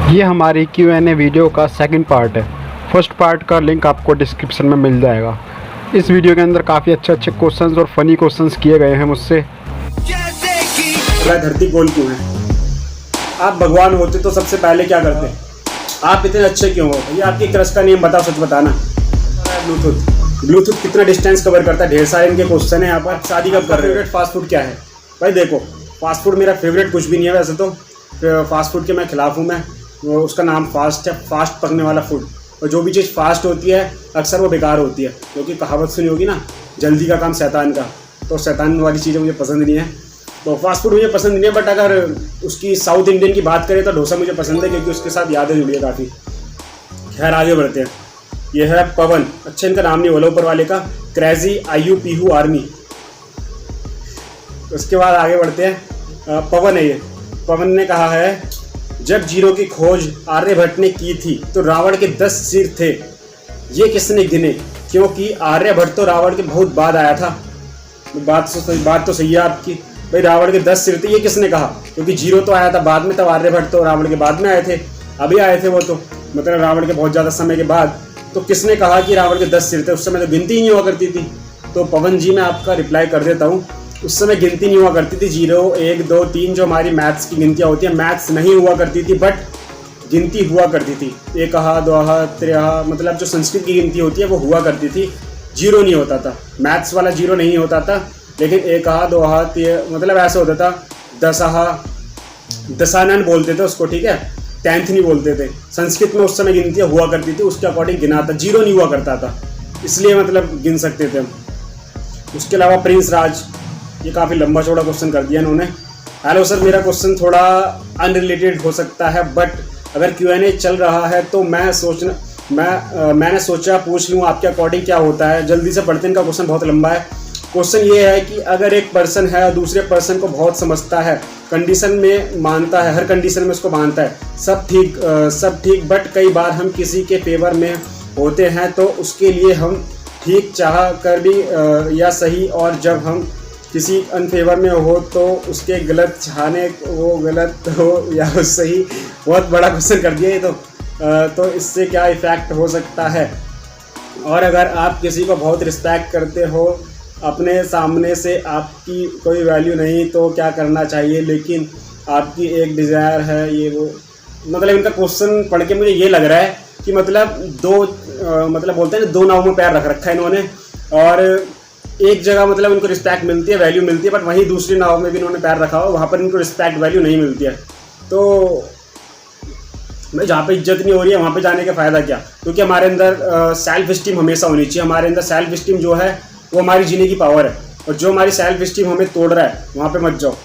ये हमारी Q&A video का सेकंड पार्ट है। फर्स्ट पार्ट का लिंक आपको डिस्क्रिप्शन में मिल जाएगा। इस वीडियो के अंदर काफ़ी अच्छे क्वेश्चंस और फनी क्वेश्चंस किए गए हैं मुझसे। धरती गोल क्यों है? आप भगवान होते तो सबसे पहले क्या करते? आप इतने अच्छे क्यों हो? ये आपकी क्रश का नियम बताओ, सच बताना। ब्लूटूथ कितना डिस्टेंस कवर करता है? ढेर सारे इनके क्वेश्चन है यहाँ पर। शादी कब कर रहे हो? फेवरेट फास्ट फूड क्या है? भाई देखो, फास्ट फूड मेरा फेवरेट कुछ भी नहीं है वैसे तो। फास्ट फूड के मैं खिलाफ हूँ। मैं उसका नाम फास्ट है, फास्ट पकने वाला फूड। और जो भी चीज़ फास्ट होती है अक्सर वो बेकार होती है, क्योंकि कहावत सुनी होगी ना, जल्दी का काम शैतान का। तो शैतान वाली चीज़ें मुझे पसंद नहीं है, तो फास्ट फूड मुझे पसंद नहीं है। बट अगर उसकी साउथ इंडियन की बात करें तो डोसा मुझे पसंद है, क्योंकि उसके साथ यादें जुड़ी है काफ़ी। खैर आगे बढ़ते हैं। ये है पवन। अच्छा, इनका नाम नहीं बोला ऊपर वाले का, क्रेजी आयु पीहू आर्मी। उसके बाद आगे बढ़ते हैं। पवन है ये। पवन ने कहा है, जब जीरो की खोज आर्यभट्ट ने की थी तो रावण के 10 सिर थे, ये किसने गिने? क्योंकि आर्यभट्ट तो रावण के बहुत बाद आया था। बात तो सही है आपकी भाई, रावण के 10 सिर थे, ये किसने कहा? क्योंकि जीरो तो आया था बाद में, तब आर्यभट्ट तो रावण के बाद में आए थे, अभी आए थे वो तो, मतलब रावण के बहुत ज़्यादा समय के बाद। तो किसने कहा कि रावण के 10 सिर थे? उस समय तो गिनती ही नहीं हुआ करती थी। तो पवन जी मैं आपका रिप्लाई कर देता हूँ, उस समय गिनती नहीं हुआ करती थी। 0 1 2 3 जो हमारी मैथ्स की गिनतियाँ होती हैं, मैथ्स नहीं हुआ करती थी, बट गिनती हुआ करती थी। 1 2 3, मतलब जो संस्कृत की गिनती होती है वो हुआ करती थी। जीरो नहीं होता था, मैथ्स वाला जीरो नहीं होता था, लेकिन 1 2 3 मतलब ऐसा होता था। दशानन बोलते थे उसको, ठीक है, 10th नहीं बोलते थे। संस्कृत में उस समय गिनतियाँ हुआ करती थी, उसके अकॉर्डिंग गिना था, जीरो नहीं हुआ करता था, इसलिए मतलब गिन सकते थे हम। उसके अलावा प्रिंस राज, ये काफ़ी लंबा चौड़ा क्वेश्चन कर दिया इन्होंने। हेलो सर, मेरा क्वेश्चन थोड़ा अनरिलेटेड हो सकता है, बट अगर Q&A चल रहा है तो मैंने सोचा पूछ लूँ आपके अकॉर्डिंग क्या होता है। जल्दी से पढ़ते हैं, इनका क्वेश्चन बहुत लंबा है। क्वेश्चन ये है कि अगर एक पर्सन है और दूसरे पर्सन को बहुत समझता है, कंडीशन में मानता है, हर कंडीशन में उसको मानता है, सब ठीक, बट कई बार हम किसी के फेवर में होते हैं तो उसके लिए हम ठीक चाह कर भी या सही, और जब हम किसी अनफेवर में हो तो उसके गलत चाहने वो गलत हो या सही। बहुत बड़ा क्वेश्चन कर दिया ये तो इससे क्या इफ़ेक्ट हो सकता है? और अगर आप किसी को बहुत रिस्पेक्ट करते हो, अपने सामने से आपकी कोई वैल्यू नहीं, तो क्या करना चाहिए? लेकिन आपकी एक डिज़ायर है ये वो। मतलब इनका क्वेश्चन पढ़ के मुझे ये लग रहा है कि मतलब मतलब बोलते हैं ना, 2 नाव में पैर रख रखा है इन्होंने, और एक जगह मतलब उनको रिस्पेक्ट मिलती है, वैल्यू मिलती है, बट वहीं दूसरी नाव में भी इन्होंने पैर रखा हो, वहाँ पर इनको रिस्पेक्ट वैल्यू नहीं मिलती है। तो मैं जहाँ पे इज्जत नहीं हो रही है वहाँ पे जाने का फ़ायदा क्या? क्योंकि हमारे अंदर सेल्फ स्टीम हमेशा होनी चाहिए। हमारे अंदर सेल्फ स्टीम जो है वो हमारी जीने की पावर है, और जो हमारी सेल्फ स्टीम हमें तोड़ रहा है वहाँ पे मत जाओ,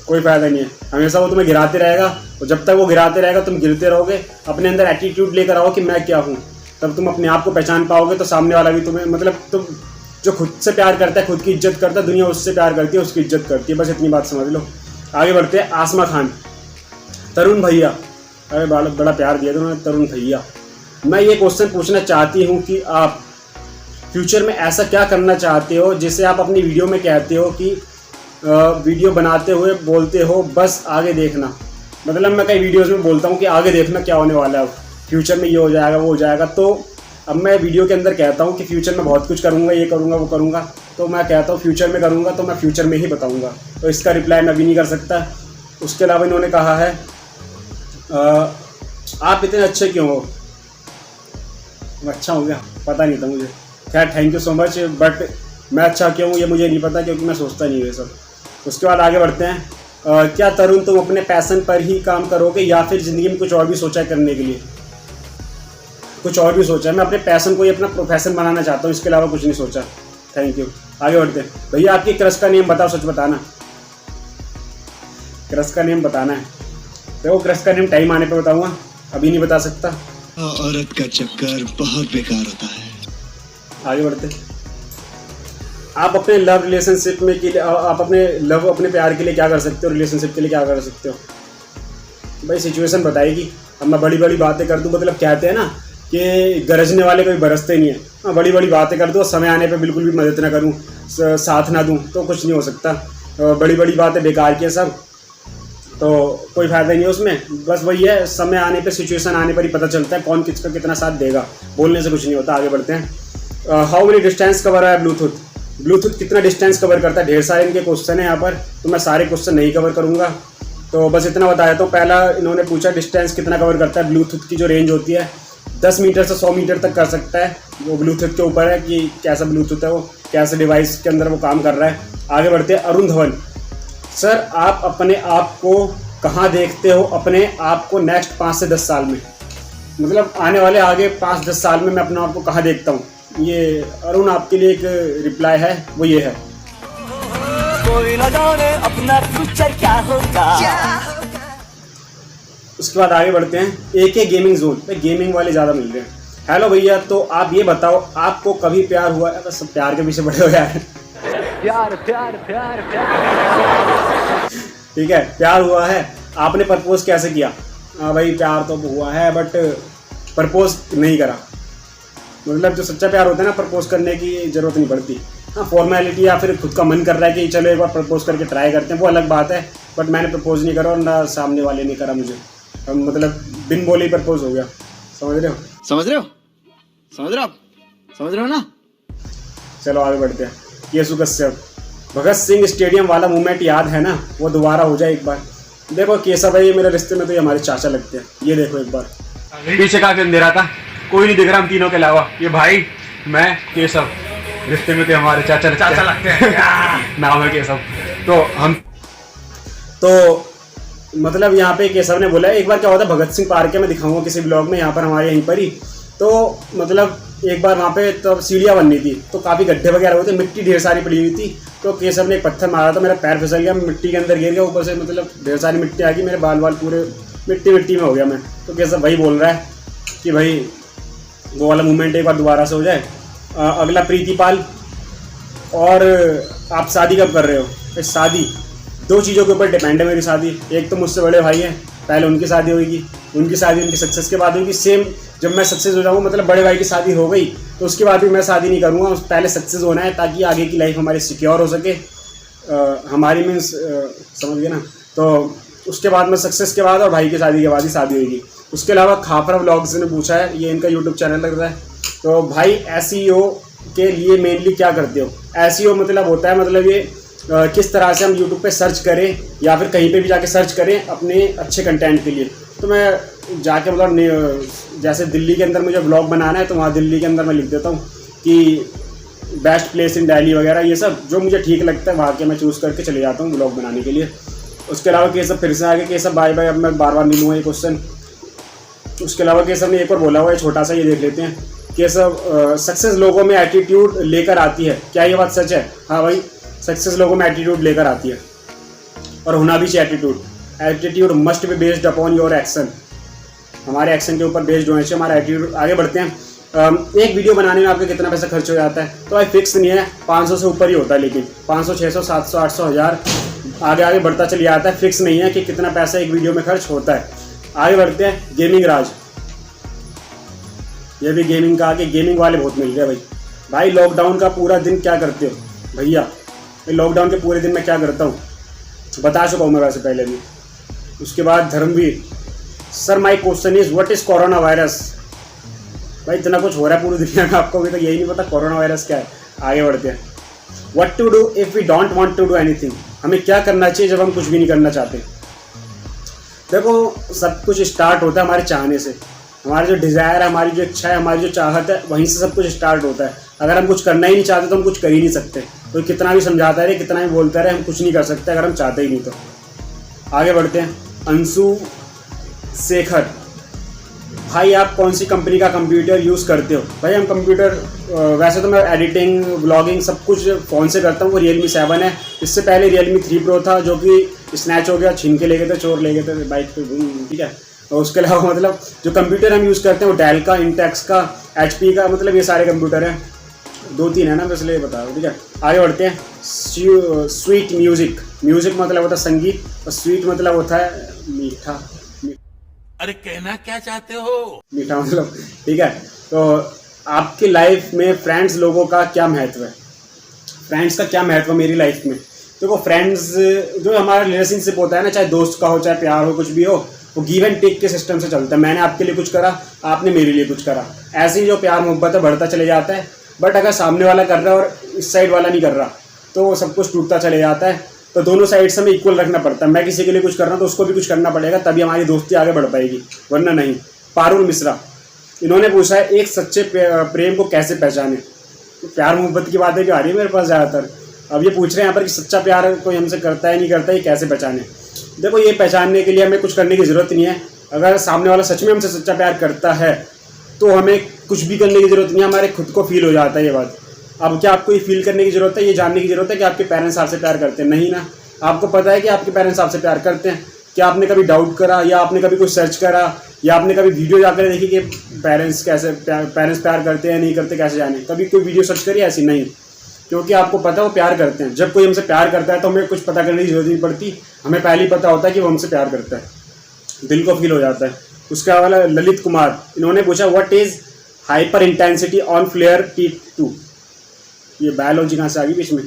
कोई फ़ायदा नहीं है। हमेशा वो तुम्हें गिराते रहेगा, और जब तक वो गिराते रहेगा तुम गिरते रहोगे। अपने अंदर एटीट्यूड लेकर आओ कि मैं क्या हूँ, तब तुम अपने आप को पहचान पाओगे। तो सामने वाला भी तुम्हें, मतलब तुम जो खुद से प्यार करता है, खुद की इज्जत करता है, दुनिया उससे प्यार करती है, उसकी इज्जत करती है। बस इतनी बात समझ लो। आगे बढ़ते हैं। आसमा खान, तरुण भैया, अरे बड़ा प्यार दिया उन्होंने, तरुण भैया। मैं ये क्वेश्चन पूछना चाहती हूँ कि आप फ्यूचर में ऐसा क्या करना चाहते हो जिसे आप अपनी वीडियो में कहते हो कि वीडियो बनाते हुए बोलते हो बस आगे देखना। मतलब मैं कई वीडियोज़ में बोलता हूँ कि आगे देखना क्या होने वाला है, फ्यूचर में ये हो जाएगा वो हो जाएगा। तो अब मैं वीडियो के अंदर कहता हूँ कि फ्यूचर में बहुत कुछ करूँगा, ये करूँगा वो करूँगा। तो मैं कहता हूँ फ्यूचर में करूँगा, तो मैं फ्यूचर में ही बताऊँगा। तो इसका रिप्लाई मैं भी नहीं कर सकता। उसके अलावा इन्होंने कहा है, आप इतने अच्छे क्यों हो? अच्छा हो गया, पता नहीं था मुझे। खैर thank you so much, but मैं अच्छा क्यों हूँ ये मुझे नहीं पता, क्योंकि मैं सोचता नहीं हूँ ये सब। उसके बाद आगे बढ़ते हैं। क्या तरुण तुम अपने पैशन पर ही काम करोगे या फिर ज़िंदगी में कुछ और भी सोचा है करने के लिए? कुछ और भी सोचा है। मैं अपने पैशन को ही अपना प्रोफेशन बनाना चाहता हूँ, इसके अलावा कुछ नहीं सोचा। Thank you. आगे बढ़ते हैं। भैया आपकी क्रश का नेम बताओ, सच बताना। क्रश का नेम बताना है। देखो क्रश का नेम टाइम आने पे बताऊँगा, अभी नहीं बता सकता। औरत का चक्कर बहुत बेकार होता है। आगे बढ़ते हैं। आप अपने लव रिलेशनशिप में के लिए, आप अपने प्यार के लिए क्या कर सकते हो, रिलेशनशिप के लिए क्या कर सकते हो? भाई सिचुएशन बताएगी। अब मैं बड़ी बड़ी बातें कर दूँ, मतलब कहते हैं ना कि गरजने वाले कोई बरसते नहीं है। मैं बड़ी बड़ी बातें कर दूँ, समय आने पे बिल्कुल भी मदद ना करूँ, साथ ना दूँ, तो कुछ नहीं हो सकता। बड़ी बड़ी बातें बेकार की है सब। तो कोई फ़ायदा नहीं है उसमें, बस वही है, समय आने पे, सिचुएशन आने पर ही पता चलता है कौन किसका कितना साथ देगा, बोलने से कुछ नहीं होता। आगे बढ़ते हैं। हाउ मेनी डिस्टेंस कवर है ब्लूटूथ कितना डिस्टेंस कवर करता है? ढेर सारे इनके क्वेश्चन है यहाँ पर, तो मैं सारे क्वेश्चन नहीं कवर करूँगा, तो बस इतना बता देता हूँ। पहला इन्होंने पूछा डिस्टेंस कितना कवर करता है। ब्लूटूथ की जो रेंज होती है 10 मीटर से 100 मीटर तक कर सकता है, वो ब्लूटूथ के ऊपर है कि कैसा ब्लूटूथ है, वो कैसे डिवाइस के अंदर वो काम कर रहा है। आगे बढ़ते हैं। अरुण धवन, सर आप अपने आप को कहाँ देखते हो, अपने आप को नेक्स्ट 5 से 10 साल में, मतलब आने वाले आगे 5-10 साल में मैं अपने आप को कहाँ देखता हूँ? ये अरुण आपके लिए एक रिप्लाई है, वो ये है, कोई न जाने अपना फ्यूचर क्या होगा। उसके बाद आगे बढ़ते हैं। AK गेमिंग जोन पे गेमिंग वाले ज़्यादा मिल रहे हैं। हेलो भैया, तो आप ये बताओ आपको कभी प्यार हुआ है? सब प्यार के पीछे बड़े हो यार। प्यार प्यार प्यार प्यार ठीक है, प्यार हुआ है, आपने प्रपोज कैसे किया? हाँ भाई, प्यार तो हुआ है बट प्रपोज नहीं करा। मतलब जो सच्चा प्यार होता है ना, प्रपोज करने की ज़रूरत नहीं पड़ती। हाँ, फॉर्मेलिटी या फिर खुद का मन कर रहा है कि चलो एक बार प्रपोज करके ट्राई करते हैं, वो अलग बात है। बट मैंने प्रपोज नहीं करा और ना सामने वाले ने करा मुझे, मतलब बिन बोले ही प्रपोज हो गया। समझ रहे हो? समझ रहे हो? समझ रहे हो आप? समझ रहे हो ना? चलो आगे बढ़ते हैं। यीशु कश्यप, भगत सिंह स्टेडियम वाला मूवमेंट याद है ना, वो दोबारा हो जाए एक बार। देखो केशव भाई, मेरे रिश्ते में तो ये हमारे चाचा लगते हैं। ये देखो एक बार पीछे काफी अंधेरा था, कोई नहीं दिख रहा हम तीनों के अलावा। ये भाई, मैं, केशव, रिश्ते में तो हमारे चाचा लगते हैं। नाम है केशव। तो हम मतलब यहाँ पे केशव ने बोला एक बार क्या होता है, भगत सिंह पार्क है, मैं दिखाऊंगा किसी ब्लॉग में, यहाँ पर हमारे यहीं पर ही। तो मतलब एक बार वहाँ पे तो सीढ़ियाँ बननी थी, तो काफ़ी गड्ढे वगैरह हुए थे, मिट्टी ढेर सारी पड़ी हुई थी। तो केशव ने एक पत्थर मारा था, मेरा पैर फिसल गया, मिट्टी के अंदर गिर गया, ऊपर से मतलब ढेर सारी मिट्टी आ गई, मेरे बाल पूरे मिट्टी में हो गया मैं। तो केशव भाई बोल रहा है कि भाई वो वाला मूवमेंट एक बार दोबारा से हो जाए। अगला प्रीतिपाल, और आप शादी कब कर रहे हो? शादी 2 चीज़ों के ऊपर डिपेंड है मेरी शादी। एक तो मुझसे बड़े भाई हैं, पहले उनकी शादी होगी, उनकी शादी उनकी सक्सेस के बाद होगी। सेम जब मैं सक्सेस हो जाऊँगा, मतलब बड़े भाई की शादी हो गई, तो उसके बाद भी मैं शादी नहीं करूँगा, पहले सक्सेस होना है ताकि आगे की लाइफ हमारी सिक्योर हो सके। हमारी मीन्स समझ गए ना? तो उसके बाद में सक्सेस के बाद और भाई की शादी के बाद ही शादी होगी। उसके अलावा खाफरा व्लॉग्स ने पूछा है, ये इनका यूट्यूब चैनल लग रहा है। तो भाई SEO के लिए मेनली क्या करते हो? SEO मतलब होता है, मतलब ये किस तरह से हम YouTube पे सर्च करें या फिर कहीं पे भी जाके सर्च करें अपने अच्छे कंटेंट के लिए। तो मैं जाके मतलब जैसे दिल्ली के अंदर मुझे ब्लॉग बनाना है, तो वहाँ दिल्ली के अंदर मैं लिख देता हूँ कि बेस्ट प्लेस इन दिल्ली वगैरह, ये सब जो मुझे ठीक लगता है वहाँ के मैं चूज़ करके चले जाता हूँ ब्लॉग बनाने के लिए। उसके अलावा केशव फिर से आगे, केशव बाय बाय, अब मैं बार बार नहीं लूँगा ये क्वेश्चन। उसके अलावा केशव ने एक और बोला हुआ है, छोटा सा, ये देख लेते हैं। केशव, सक्सेस लोगों में एटीट्यूड लेकर आती है, क्या ये बात सच है? हाँ भाई, सक्सेस लोगों में एटीट्यूड लेकर आती है, और होना भी चाहिए attitude must be based upon your action. हमारे एक्शन के ऊपर बेस्ड होना चाहिए हमारा एटीट्यूड। आगे बढ़ते हैं। एक वीडियो बनाने में आपका कितना पैसा खर्च हो जाता है? तो भाई फिक्स नहीं है, 500 से ऊपर ही होता है, लेकिन 500, 600, 700, 800, 1000 आगे बढ़ता चली जाता है। फिक्स नहीं है कि कितना पैसा एक वीडियो में खर्च होता है। आगे बढ़ते हैं। गेमिंग राज, ये भी गेमिंग का आगे, गेमिंग वाले बहुत मिल गए भाई। लॉकडाउन का पूरा दिन क्या करते हो? भैया लॉकडाउन के पूरे दिन में क्या करता हूँ बता चुका हूँ मैं वैसे पहले भी। उसके बाद Dharmveer, sir my question is what is corona virus? भाई इतना कुछ हो रहा है पूरी दुनिया में, आपको अभी तक यही नहीं पता कोरोना वायरस क्या है? आगे बढ़ते हैं। What to do if we don't want to do anything? हमें क्या करना चाहिए जब हम कुछ भी नहीं करना चाहते? देखो, सब कुछ स्टार्ट होता है हमारे चाहने से। हमारी जो डिज़ायर है, हमारी जो इच्छा है, हमारी जो चाहत है, वहीं से सब कुछ स्टार्ट होता है। अगर हम कुछ करना ही नहीं चाहते तो हम कुछ कर ही नहीं सकते। तो कितना भी समझाता रहे, कितना भी बोलता रहे, हम कुछ नहीं कर सकते अगर हम चाहते ही नहीं तो। आगे बढ़ते हैं। अंशु शेखर, भाई आप कौन सी कंपनी का कंप्यूटर यूज़ करते हो? भाई हम कंप्यूटर वैसे तो मैं एडिटिंग, ब्लॉगिंग सब कुछ फ़ोन से करता हूँ। वो Realme 7 है। इससे पहले Realme 3 Pro था, जो कि स्नैच हो गया, छीन के ले गए थे, चोर ले गए थे बाइक पे, ठीक है। और उसके अलावा मतलब जो कंप्यूटर हम यूज़ करते हैं वो डेल का, इंटेक्स का, HP का, मतलब ये सारे कंप्यूटर हैं। 2-3 है ना, मैं इसलिए बता रहा हूँ, ठीक है। आगे बढ़ते हैं। स्वीट म्यूज़िक, म्यूज़िक मतलब होता है संगीत, और स्वीट मतलब होता है मीठा। अरे कहना क्या चाहते हो? मीठा मतलब, ठीक है। तो आपकी लाइफ में फ्रेंड्स लोगों का क्या महत्व है? फ्रेंड्स का क्या महत्व मेरी लाइफ में? देखो फ्रेंड्स, जो हमारा रिलेशनशिप होता है ना, चाहे दोस्त का हो चाहे प्यार हो कुछ भी हो, वो गिव एंड टेक के सिस्टम से चलता है। मैंने आपके लिए कुछ करा, आपने मेरे लिए कुछ करा, ऐसे ही जो प्यार मोहब्बत है बढ़ता चले जाता है। बट अगर सामने वाला कर रहा है और इस साइड वाला नहीं कर रहा तो सब कुछ टूटता चले जाता है। तो दोनों साइड से हमें इक्वल रखना पड़ता है। मैं किसी के लिए कुछ कर रहा हूँ तो उसको भी कुछ करना पड़ेगा, तभी हमारी दोस्ती आगे बढ़ पाएगी, वरना नहीं। पारुल मिश्रा, इन्होंने पूछा है एक सच्चे प्रेम को कैसे पहचाने। तो प्यार मोहब्बत की बातें जो आ रही है मेरे पास ज़्यादातर। अब ये पूछ रहे हैं यहाँ पर कि सच्चा प्यार कोई हमसे करता है नहीं करता है, ये कैसे पहचाने। देखो ये पहचानने के लिए हमें कुछ करने की ज़रूरत नहीं है। अगर सामने वाला सच में हमसे सच्चा प्यार करता है तो हमें कुछ भी करने की ज़रूरत नहीं है, हमारे खुद को फील हो जाता है ये बात। अब क्या आपको ये फील करने की ज़रूरत है, ये जानने की ज़रूरत है कि आपके पेरेंट्स आपसे प्यार करते हैं? नहीं ना। आपको पता है कि आपके पेरेंट्स आपसे प्यार करते हैं? क्या आपने कभी डाउट करा, या आपने कभी कुछ सर्च करा, या आपने कभी वीडियो जाकर देखी कि पेरेंट्स प्यार करते हैं नहीं करते, कैसे जाने? कभी कोई वीडियो सर्च करी? ऐसी नहीं, क्योंकि आपको पता है वो प्यार करते हैं। जब कोई हमसे प्यार करता है तो हमें कुछ पता करने की जरूरत नहीं पड़ती, हमें पहले ही पता होता है कि वो हमसे प्यार करता है, दिल को फील हो जाता है। उसका वाला ललित कुमार, इन्होंने पूछा what is hyper intensity on flair T2। ये बायोलॉजी कहाँ से आ गई बीच में?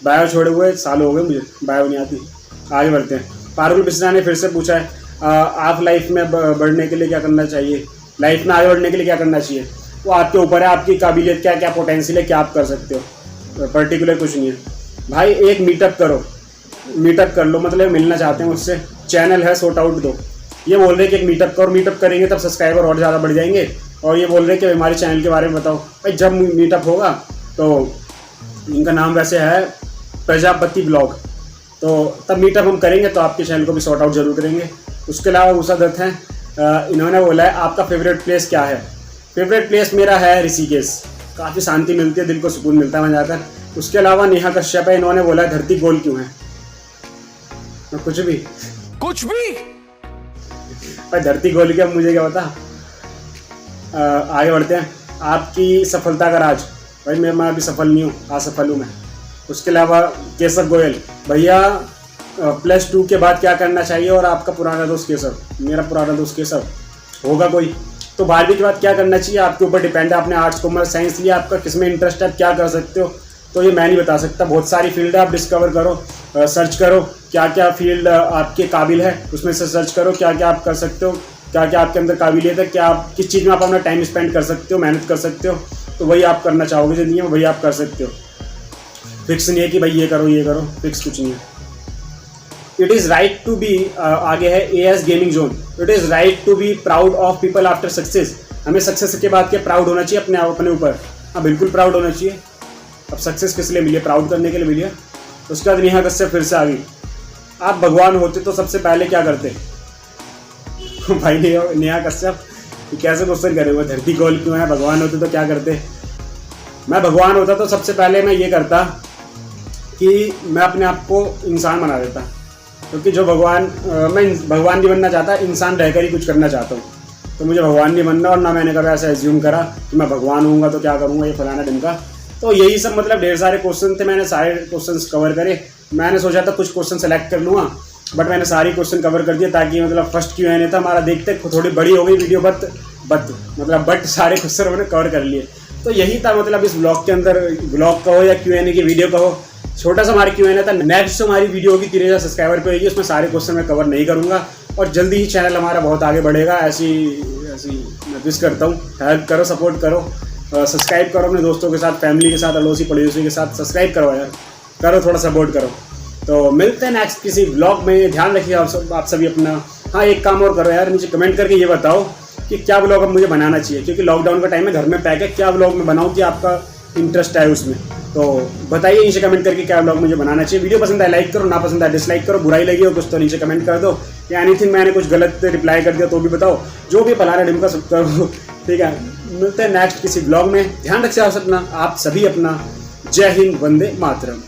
बायो छोड़े हुए साल हो गए मुझे, बायो नहीं आती। आगे बढ़ते हैं। पारुल मिश्रा ने फिर से पूछा है आप लाइफ में बढ़ने के लिए क्या करना चाहिए, लाइफ में आगे बढ़ने के लिए क्या करना चाहिए? वो आपके ऊपर है, आपकी काबिलियत क्या क्या पोटेंशियल है, क्या आप कर सकते हो। पर्टिकुलर कुछ नहीं है भाई। एक मीटअप करो, मीटअप कर लो, मतलब मिलना चाहते हैं मुझसे, चैनल है सॉर्ट आउट दो। ये बोल रहे हैं कि एक मीटअप करो, मीटअप करेंगे तब सब्सक्राइबर और ज़्यादा बढ़ जाएंगे। और ये बोल रहे हैं कि हमारे चैनल के बारे में बताओ। भाई जब मीटअप होगा तो इनका नाम वैसे है प्रजापति ब्लॉग, तो तब मीटअप हम करेंगे तो आपके चैनल को भी सॉर्ट आउट जरूर करेंगे। उसके अलावा उषा दत्त हैं, इन्होंने बोला है आपका फेवरेट प्लेस क्या है? फेवरेट प्लेस मेरा है ऋषिकेश, काफ़ी शांति मिलती है, दिल को सुकून मिलता है वहाँ जाकर। उसके अलावा नेहा कश्यप है, इन्होंने बोला धरती गोल क्यों है? कुछ भी भाई, धरती गोल क्या मुझे क्या पता। आगे बढ़ते हैं। आपकी सफलता का राज? भाई मैं अभी सफल नहीं हूँ, असफल हूँ मैं। उसके अलावा केशव गोयल, भैया +2 के बाद क्या करना चाहिए? और आपका पुराना दोस्त केशव, मेरा पुराना दोस्त केशव होगा कोई तो 12वीं के बाद क्या करना चाहिए आपके ऊपर डिपेंड है। आपने आर्ट्स कॉमर्स साइंस लिया, आपका किस में इंटरेस्ट है, क्या कर सकते हो, तो ये मैं नहीं बता सकता। बहुत सारी फील्ड है, आप डिस्कवर करो, सर्च करो क्या क्या फील्ड आपके काबिल है, उसमें से सर्च करो क्या क्या आप कर सकते हो, क्या क्या आपके अंदर काबिलियत है, क्या आप किस चीज़ में आप अपना टाइम स्पेंड कर सकते हो, मेहनत कर सकते हो, तो वही आप करना चाहोगे ज़िंदगी में, वही आप कर सकते हो। फिक्स नहीं है कि भाई ये करो, फिक्स कुछ नहीं है। It is right to be, आगे है AS gaming zone, it is right to be proud of people after success. हमें सक्सेस के बाद क्या प्राउड होना चाहिए अपने ऊपर? हाँ बिल्कुल प्राउड होना चाहिए। अब सक्सेस किस लिए मिली है? प्राउड करने के लिए मिली है। उसके बाद नेहा कश्यप फिर से आ गई, आप भगवान होते तो सबसे पहले क्या करते? भाई नेहा कश्यप कैसे क्वेश्चन करे हुए, धरती गोल क्यों है, भगवान होते तो क्या करते? मैं भगवान होता तो सबसे पहले मैं ये करता कि मैं अपने आप को इंसान बना देता, क्योंकि जो मैं भगवान नहीं बनना चाहता, इंसान रहकर ही कुछ करना चाहता हूँ। तो मुझे भगवान नहीं बनना, और ना मैंने कभी ऐसा एज्यूम करा कि मैं भगवान होऊंगा तो क्या करूँगा, ये फलाना ढिमका। तो यही सब मतलब ढेर सारे क्वेश्चन थे, मैंने सारे क्वेश्चन कवर करे। मैंने सोचा था कुछ क्वेश्चन सेलेक्ट कर लूँगा, बट मैंने सारी क्वेश्चन कवर कर दिए, ताकि मतलब फर्स्ट Q&A था हमारा, देखते थोड़ी बड़ी हो गई वीडियो, बट सारे क्वेश्चन मैंने कवर कर लिए। तो यही था मतलब इस ब्लॉग के अंदर, ब्लॉग कहो या Q&A की वीडियो कहो, छोटा सा हमारी Q&A था। नेक्स्ट हमारी वीडियो होगी 3000 सब्सक्राइबर पे होगी, उसमें सारे क्वेश्चन मैं कवर नहीं करूँगा, और जल्दी ही चैनल हमारा बहुत आगे बढ़ेगा, ऐसी मैं विश करता हूँ। हेल्प करो, सपोर्ट करो, सब्सक्राइब करो अपने दोस्तों के साथ, फैमिली के साथ, अड़ोसी पड़ोसी के साथ सब्सक्राइब करो यार, करो थोड़ा सपोर्ट करो। तो मिलते हैं नेक्स्ट किसी ब्लॉग में, ध्यान रखिए आप सभी अपना। हाँ एक काम और करो यार, नीचे कमेंट करके ये बताओ कि क्या ब्लॉग अब मुझे बनाना चाहिए, क्योंकि लॉकडाउन का टाइम है, घर में पैक है, क्या ब्लॉग में बनाऊँ कि आपका इंटरेस्ट है उसमें। तो बताइए नीचे कमेंट करके क्या ब्लॉग मुझे बनाना चाहिए। वीडियो पसंद आए लाइक करो, ना पसंद आए डिसलाइक करो, बुराई लगी हो कुछ तो नीचे कमेंट कर दो, या एनीथिंग मैंने कुछ गलत रिप्लाई कर दिया तो भी बताओ, जो भी फलाना ढिमका सब करो, ठीक है। मिलते हैं नेक्स्ट किसी ब्लॉग में, ध्यान रखिए आप सभी अपना। जय हिंद, वंदे मातरम।